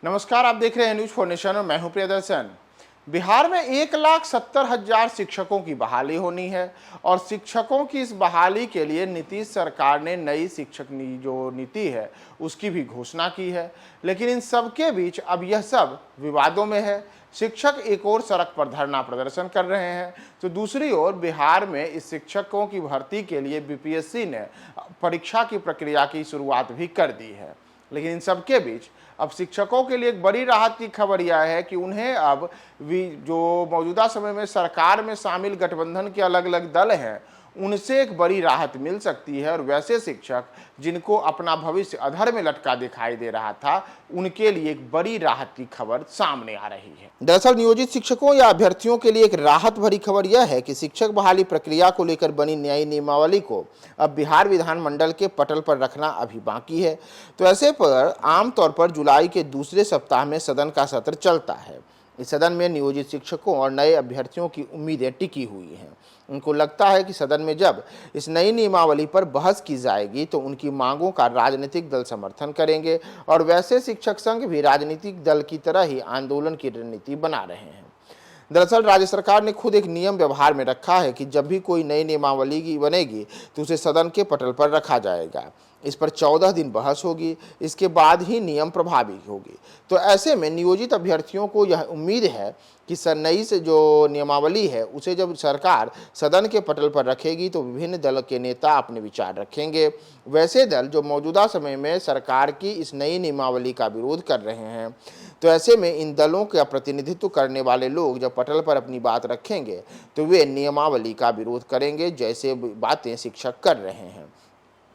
नमस्कार, आप देख रहे हैं न्यूज 4 नेशन और मैं हूं प्रियदर्शन। बिहार में 1,70,000 शिक्षकों की बहाली होनी है और शिक्षकों की इस बहाली के लिए नीतीश सरकार ने नई शिक्षक जो नीति है उसकी भी घोषणा की है। लेकिन इन सब के बीच अब यह सब विवादों में है। शिक्षक एक और सड़क पर धरना प्रदर्शन कर रहे हैं तो दूसरी ओर बिहार में इस शिक्षकों की भर्ती के लिए बीपीएससी ने परीक्षा की प्रक्रिया की शुरुआत भी कर दी है। लेकिन इन सब के बीच अब शिक्षकों के लिए एक बड़ी राहत की खबर यह है कि उन्हें अब जो मौजूदा समय में सरकार में शामिल गठबंधन के अलग अलग दल हैं उनसे एक बड़ी राहत मिल सकती है और वैसे शिक्षक जिनको अपना भविष्य अधर में लटका दिखाई दे रहा था उनके लिए एक बड़ी राहत की खबर सामने आ रही है। दरअसल नियोजित शिक्षकों या अभ्यर्थियों के लिए एक राहत भरी खबर यह है कि शिक्षक बहाली प्रक्रिया को लेकर बनी नई नियमावली को अब बिहार विधानमंडल के पटल पर रखना अभी बाकी है। तो ऐसे पर आमतौर पर जुलाई के दूसरे सप्ताह में सदन का सत्र चलता है। इस सदन में नियोजित शिक्षकों और नए अभ्यर्थियों की उम्मीदें टिकी हुई हैं। उनको लगता है कि सदन में जब इस नई नियमावली पर बहस की जाएगी तो उनकी मांगों का राजनीतिक दल समर्थन करेंगे और वैसे शिक्षक संघ भी राजनीतिक दल की तरह ही आंदोलन की रणनीति बना रहे हैं। दरअसल राज्य सरकार ने खुद एक नियम व्यवहार में रखा है कि जब भी कोई नई नियमावली की बनेगी तो उसे सदन के पटल पर रखा जाएगा। इस पर 14 दिन बहस होगी, इसके बाद ही नियम प्रभावी होगी। तो ऐसे में नियोजित अभ्यर्थियों को यह उम्मीद है कि नई से जो नियमावली है उसे जब सरकार सदन के पटल पर रखेगी तो विभिन्न दल के नेता अपने विचार रखेंगे। वैसे दल जो मौजूदा समय में सरकार की इस नई नियमावली का विरोध कर रहे हैं, तो ऐसे में इन दलों का प्रतिनिधित्व करने वाले लोग जब पटल पर अपनी बात रखेंगे तो वे नियमावली का विरोध करेंगे, जैसे बातें शिक्षक कर रहे हैं।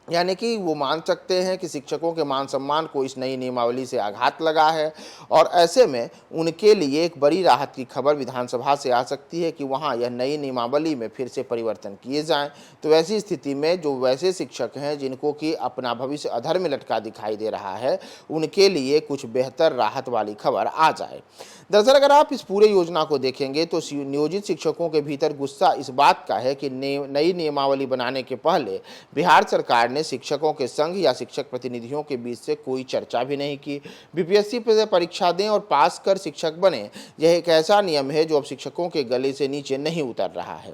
यानी कि वो मान सकते हैं कि शिक्षकों के मान सम्मान को इस नई नियमावली से आघात लगा है और ऐसे में उनके लिए एक बड़ी राहत की खबर विधानसभा से आ सकती है कि वहाँ यह नई नियमावली में फिर से परिवर्तन किए जाएं। तो ऐसी स्थिति में जो वैसे शिक्षक हैं जिनको कि अपना भविष्य अधर में लटका दिखाई दे रहा है उनके लिए कुछ बेहतर राहत वाली खबर आ जाए। दरअसल अगर आप इस पूरे योजना को देखेंगे तो नियोजित शिक्षकों के भीतर गुस्सा इस बात का है कि नई नियमावली बनाने के पहले बिहार सरकार ने शिक्षकों के संघ या शिक्षक प्रतिनिधियों के बीच से कोई चर्चा भी नहीं की। बीपीएससी पर परीक्षा दें और पास कर शिक्षक बने, यह एक ऐसा नियम है जो अब शिक्षकों के गले से नीचे नहीं उतर रहा है।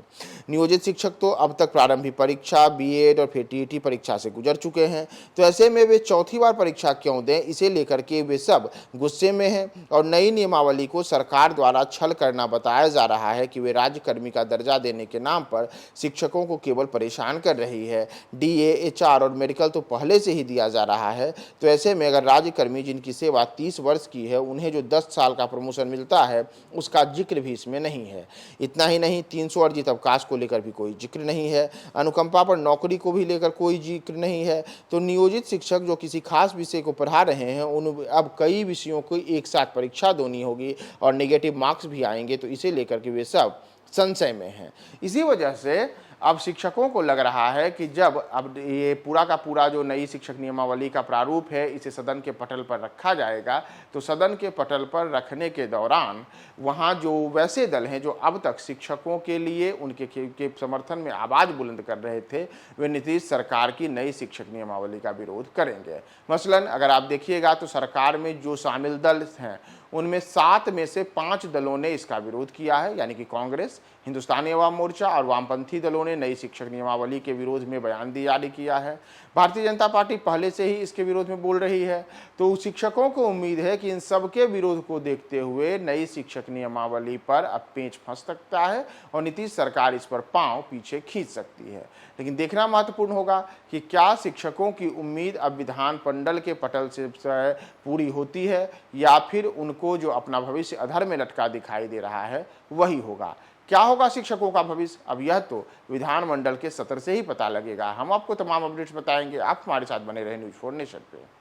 नियोजित शिक्षक तो अब तक प्रारंभिक परीक्षा, बीएड और फिर टीईटी परीक्षा से गुजर चुके हैं। तो ऐसे में वे चौथी बार परीक्षा क्यों दें, इसे लेकर के वे सब गुस्से में हैं और नई नियमावली को सरकार द्वारा छल करना बताया जा रहा है कि वे राज्यकर्मी का दर्जा देने के नाम पर शिक्षकों को केवल परेशान कर रही है। डीए, एचआर और मेडिकल तो पहले से ही दिया जा रहा है। तो ऐसे में अगर राज्यकर्मी जिनकी सेवा 30 वर्ष की है उन्हें जो 10 साल का प्रमोशन मिलता है उसका जिक्र भी इसमें नहीं है। इतना ही नहीं, 300 अर्जित अवकाश को लेकर भी कोई जिक्र नहीं है। अनुकंपा पर नौकरी को भी लेकर कोई जिक्र नहीं है। तो नियोजित शिक्षक जो किसी खास विषय को पढ़ा रहे हैं उन अब कई विषयों को एक साथ परीक्षा देनी होगी और नेगेटिव मार्क्स भी आएंगे। तो इसे लेकर के वे सब संशय में हैं। इसी वजह से अब शिक्षकों को लग रहा है कि जब अब ये पूरा का पूरा जो नई शिक्षक नियमावली का प्रारूप है इसे सदन के पटल पर रखा जाएगा तो सदन के पटल पर रखने के दौरान वहाँ जो वैसे दल हैं जो अब तक शिक्षकों के लिए उनके समर्थन में आवाज़ बुलंद कर रहे थे वे नीतीश सरकार की नई शिक्षक नियमावली का विरोध करेंगे। मसलन अगर आप देखिएगा तो सरकार में जो शामिल दल हैं उनमें 7 में से 5 दलों ने इसका विरोध किया है, यानी कि कांग्रेस, हिंदुस्तानी अवाम मोर्चा और वामपंथी दलों ने नई शिक्षक नियमावली के विरोध में बयान जारी किया है। भारतीय जनता पार्टी पहले से ही इसके विरोध में बोल रही है। तो शिक्षकों को उम्मीद है कि इन सब के विरोध को देखते हुए नई शिक्षक नियमावली पर अब पेंच फंस सकता है और नीतीश सरकार इस पर पांव पीछे खींच सकती है। लेकिन देखना महत्वपूर्ण होगा कि क्या शिक्षकों की उम्मीद अब विधानमंडल के पटल से पूरी होती है या फिर उनको जो अपना भविष्य अधर में लटका दिखाई दे रहा है वही होगा। क्या होगा शिक्षकों का भविष्य, अब यह तो विधानमंडल के सत्र से ही पता लगेगा। हम आपको तमाम अपडेट्स बताएंगे। आप हमारे साथ बने रहे न्यूज 4 नेशन पे।